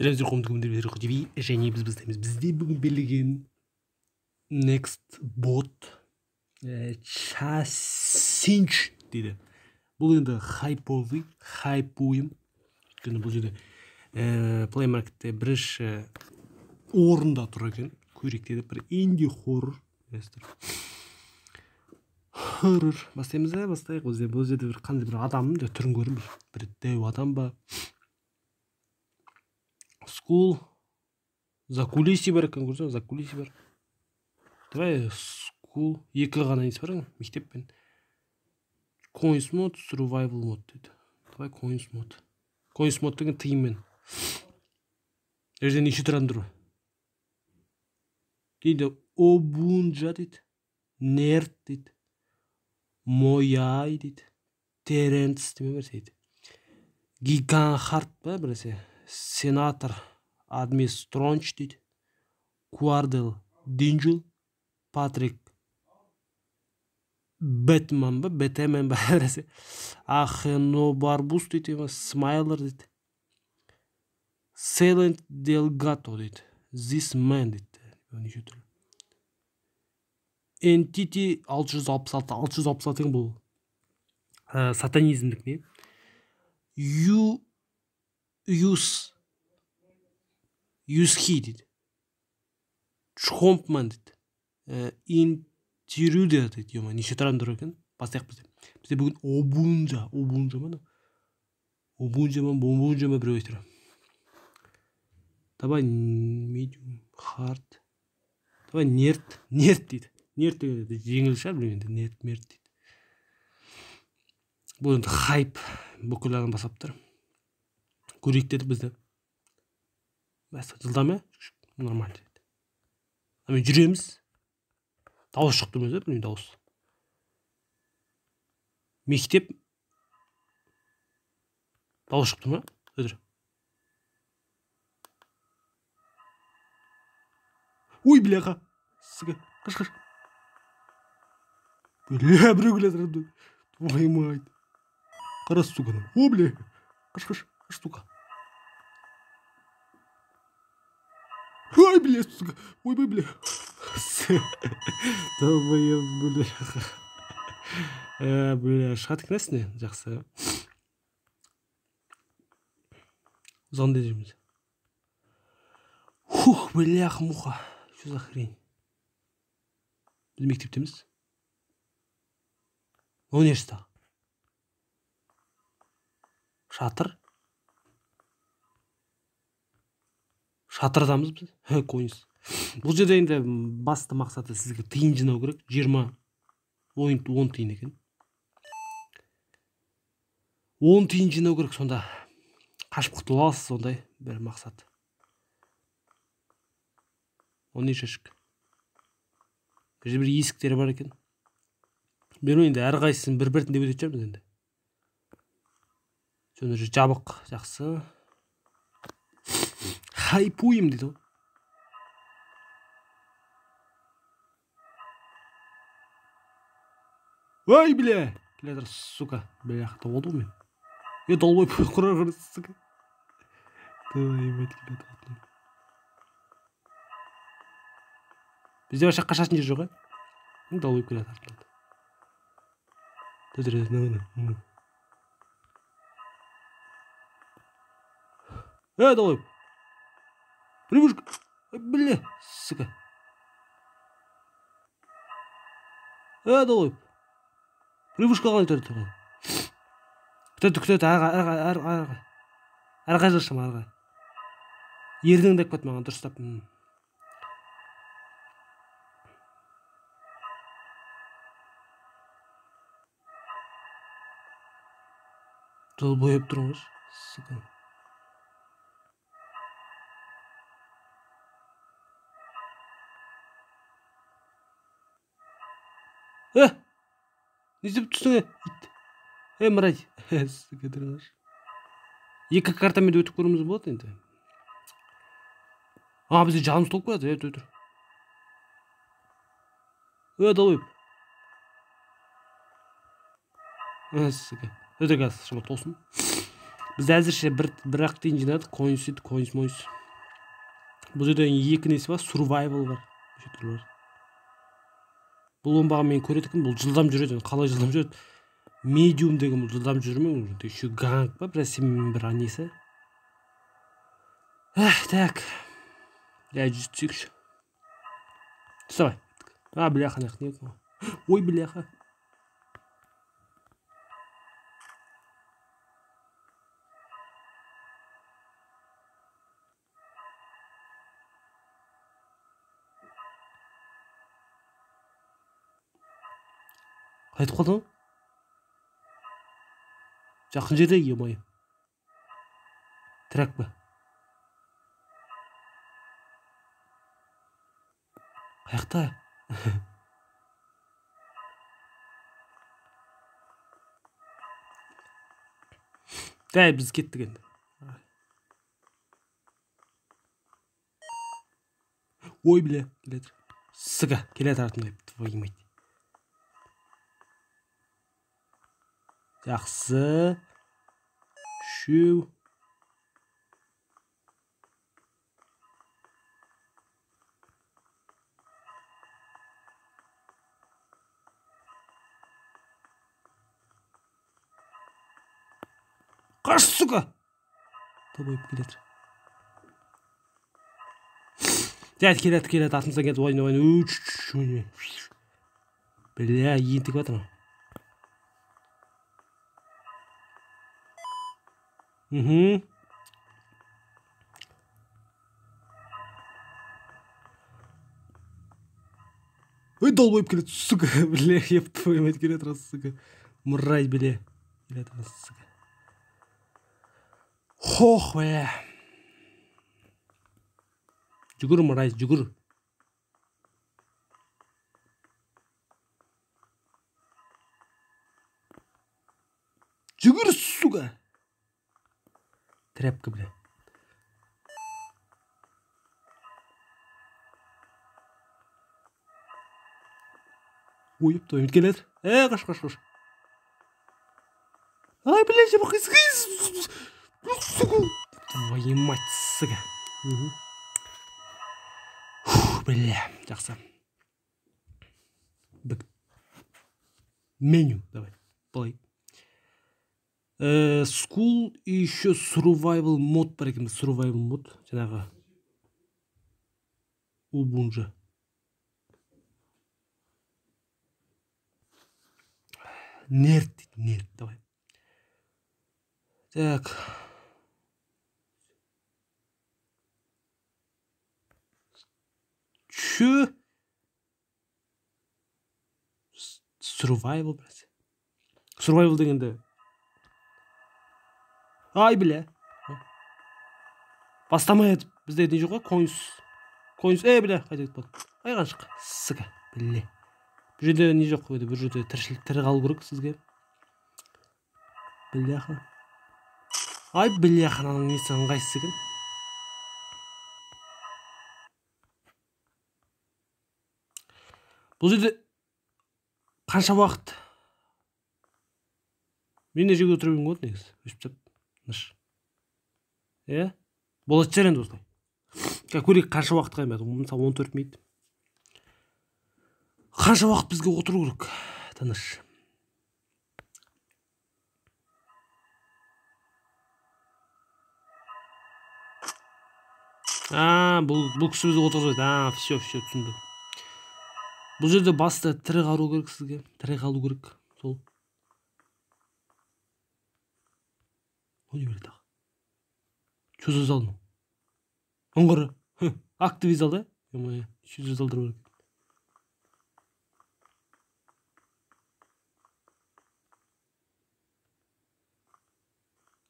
Және біз біздеміз. Бізде бүгін берілген next bot chassis дейді. Бұл енді хайп ойым. Өйткені бұл жерде Play Marketте бірінші орында тұр екен. Көрейік деді. Бір инди хоррор. Хоррор. Бастайық. Бұл жерде бір қандай бір адамның түрін көрдім. Бір дәу адам ба? School. Закулиси бар екен, көрсең, закулиси бар. Давай school. Екі ғана несі бар, мектеп пен. Coins mod, survival mod дейді. Давай coins mod. Coins mod деген тиынмен. Жерде неше тұратын тұр. Дейді обунжа дейді. Нерд дейді. Мояй дейді. Теренс деме берсе дейді. Гиганхарт ба біресе. Сенатор Адмистронч дейді. Куардел Динджел. Патрик Бэтмен ба біресе. Ахенобарбус дейді. Смайлер дейді. Селент Делгато дейді. This man дейді. Entity 666 деген бұл сатанизмдік не? Юсхи дейді. Чхомпман дейді. Интирюдер дейді. Неше тұран тұр екен? Бастайық бізде. Бізде бүгін обунжа ма? Обунжа ма біреу айтыр. Давай medium, hard. Давай нерд дейді. Нерд деген жеңіл шығар, білмейді. Нерд дейді. Бұл енді хайп бүкіл ағын басап тұр. Көрейік деді бізді. Жылдаме? Нормально дейді. Мен жүреміз. Дауыс шықты ма? Білмейді дауыс. Мектеп. Дауыс шықты ма? Өдір. Ой, бляха. Қыш. Бля, біреу келеді. Твою мать. Қара, сука. О, бля. Қыш, сука. Ой, бля, сука. Ой, бля. Давай, бля. Бля, шығады кінесіне. Жақсы. Зонда жүрміз. Бляха-муха. Что за хрень? Біз мектептеміз. Университет. Шатырдамыз біз. Койыныз. Бұл жерде енді басты мақсаты сізге тиын жинау керек. 10 тиын екен. 10 тиын жинау керек, сонда қашып құтыла аласыз, сондай бір мақсат. 10 шашық. Бір есіктері бар екен. Мен енді әрқайсысын бір-бірін деп өтечеміз енді. Соны жабық, жақсы. Хайпуем дейді ғой. Ой, бля! Келедір, сука. Бляхта болды ғой мен. Долбой құрар, сука. Давай, бәт, келеді. Бізде баша қашасын жер жоқ, е? Долбой келеді артылады. Төдіреді, долбой. Привычка. Бля, сука. Долбой. Привычка қалай тұрды. Күтеді, әрғай жыршым, әрғай. Ердің деп көт маған, дұрыстап. Жол бойып тұрыңыз, сука. Не деп түстің, ит? Мұрай. Сука, тұрыңыз. Екі картамен өтіп көріміз болады енді. Бізде жанымыз толып қояды, өтір. Долып. Сука. Өтір қазір, шыма толсын. Біз әзірше бір-ақ дейін жинадық. Coins, moins. Бұл жерде екі несі бар, survival бар. Бұл оңбаған мен көретікім, бұл жылдам жүреді. Қалай жылдам жүреді? Medium деген бұл жылдам жүрмеу. Еще ганг ба, бір несі. Так. Я жүзсекші. Вставай. Бляха, нет. Ой, бляха. Қайтып қалдың? Жақын жерде емай. Трак ба? Қаяқта? Дәй, біз кеттік енді. Ой, бля, келетір. Сыға, келетір артында. Твою мать. Жақсы. Үшеу. Қаш, сука! Тобойып келетір. Дәйт келетір. Артымыздан кетіп ойын. Бля, ентігіп атыр ма? Ой, долбойып келет, сука, бля, еп твою мать келет раз, сука. Мразь, бля. Келет раз, сука. Хох, бля. Жүгір, мразь, жүгір. Жүгір, сука. Тряпка, бля. Ой, еп твою мать келет. Қаш. Ай, бля, жеп қыз. Сука. Твою мать, сука. Бля, жақсы. Меню, давай, плей. School и еще survival мод бар екен. Survival мод, жаңағы Ubuntu. Нерд, давай. Так. Че? Survival, блядь. Survival дегенде. Ай, бля. Бастамайды. Бізде не жоқ қой? Coins. Бля, қайда кетіп қалды? Ай, қаншық. Сыға, бля. Бұл жерде не жоқ қойды? Бұл жерде тірі қалу керек сізге. Бляха. Ай, бляха, ананың несі ыңғайсыз екен. Бұл жерде қанша уақыт? Мен де жерге отырып болады негізі. Өшіп Ныш. Болады жер енді осылай. Көрейік қанша уақыт қаймайды. Мысалы 14 минут. Қанша уақыт бізге отыру керек? Тыныш. Бұл кісі бізді отырғызайды. Все, түсінді. Бұл жерде басты тірі қалу керек сізге. Тірі қалу керек. Сол. Не береді ақ? Что за зал? Оңғыры. Активный зал, да? Что за зал тұру керек?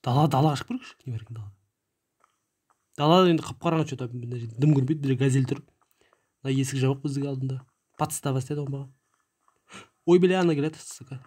Далаға шығып көрейікші. Не бар екен далада? Далада енді қап-қараңғы что-то дым көрмейді. Бір газель тұр. Есік жабық біздің алдында. Подстава істеді оңбаған. Ой, бля, ана келеді, сука.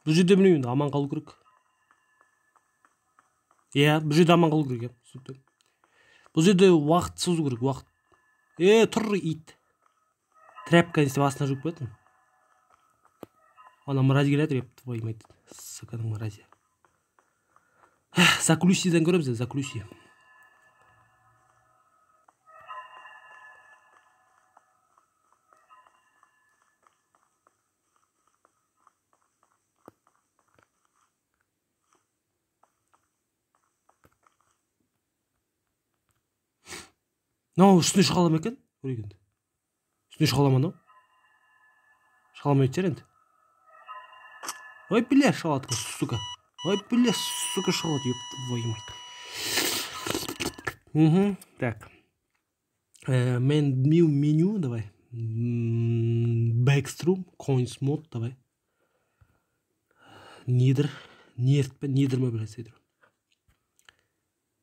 Бұл жерде білмеймін, аман қалу керек. Иә, бұл жерде аман қалу керек. Бұл жерде уақыт созу керек, уақыт. Тұр, ит. Трәпканы істеп астына жүріп кетім. Ана мразь келеді, твой мать, саканың мразь. Закулисиден көреміз, закулиси. Үстіне шығалама екен? Көрегенді. Үстіне шығалама, шығаламайды жер енді. Ой, бля, шалатка, сука. Ой, бля, сука, шалат, ёб твою мать. Так. Меню, давай. Backstroom, coins mod, давай. Нидр ма, бля, сейдір.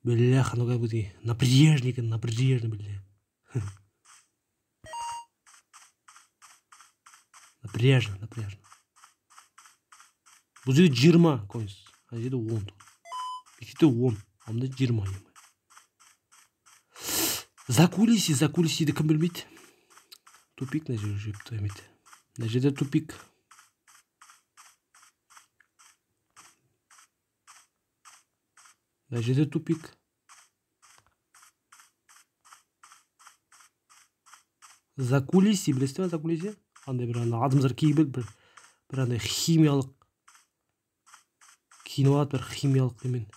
Бляха, ну как бы ты, напряжник, бля. Напряжно. Бұл жерде 20 coins, а жерде 10. Бекетте 10, онда 20. Закулисиді кім білмейді? Тупик на жерде жеп тоймейді. На жерде тупик. На жерде тупик. Закулиси, білесті ма закулиси? Андай бір адамдар кейбір бір андай химиялық киініп алады, бір химиялық демен.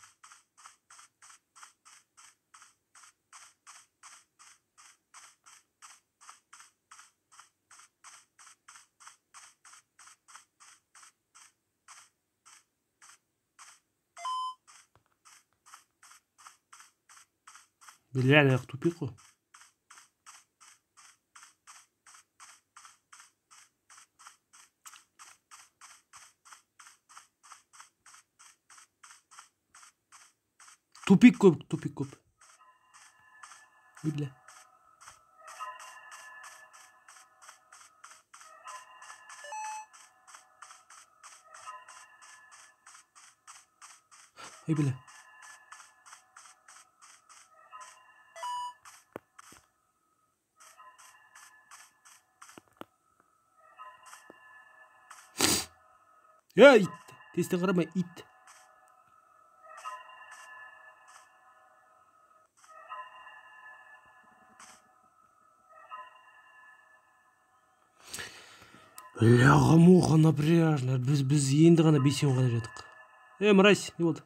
Бля, аяқ тупик қой. Тупик көп. Ой, бля. Ой, бля. Ит! Тестен қарама, ит. Бляға муха напряжно. Біз енді ғана 5 ғана жадық. Мразь, не болды?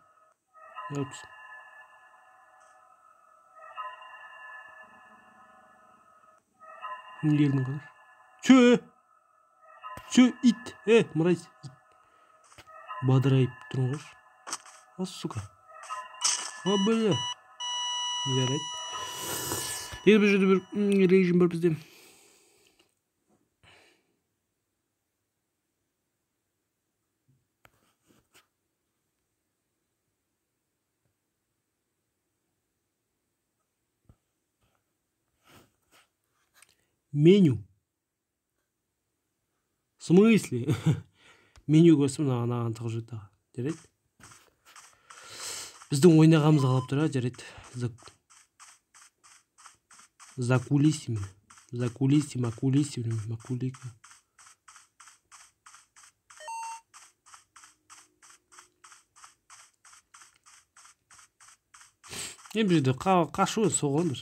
Не келдің қадыр? Чө, ит. Мразь. Бадырайып тұрын қош. Сука. Бля. Жарайды. Бұл жерде бір режим бар бізде. Меню. В смысле? Меню көрсім ана антығы жүрді. Жарайды. Біздің ойнағамыз қалап тұр, жарайды. Закулиси, макулика. Бұл жерде қашу соғылын бір.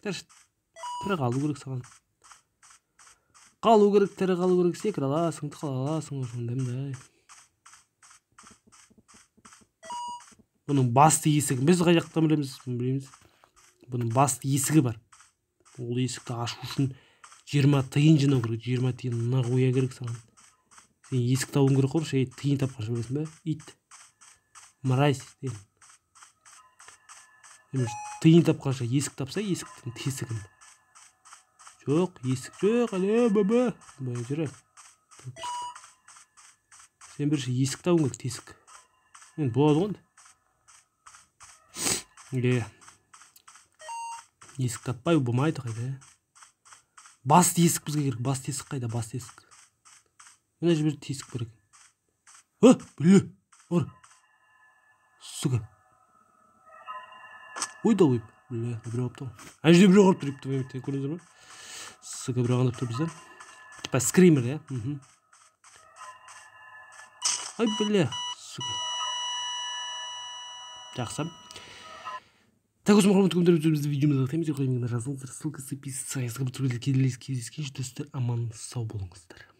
Тірі қалу керек саған. Тірі қалу керек, секір аласың, тұқал аласың, осындайымдай. Бұның басты есігі, біз қай жақтан білеміз. Бұның басты есігі бар. Ол есікті ашу үшін 20 тиын жинау керек, 20 тиын мына қоя керек саған. Сен есік тауын керек қоршы, тиын тапқашы білесің бе? Ит. Мразь. Тиын тапқашы, есік тапса, есіктің тесігін. Жоқ, есік жоқ, әлі, баба. Бай жүрі. Сен бірші есік тауын керек, тесік. Болады ғонды. Есік таппай, болмайды қайда. Басты есік бізге керек, басты есік қайда, басты есік. Мына жібер тесік бар екен. Бля, ор. Сука. Ой, да ой. Бля, біреу алып тұр. Ана жерде біреу қалып тұр, епті, көрдіңіздер ма? Сука, біреу қандап тұр бізден. Типа скример, я? Ай, бля, сука. Жақсы. Так, осы мақалымды көмдіріп бізді видеомызды ақтаймыз. Қоймеңдер жазылыңыздар. Ссылкасы описанияға бір түрлі кездескенше достар, аман сау болыңыздар.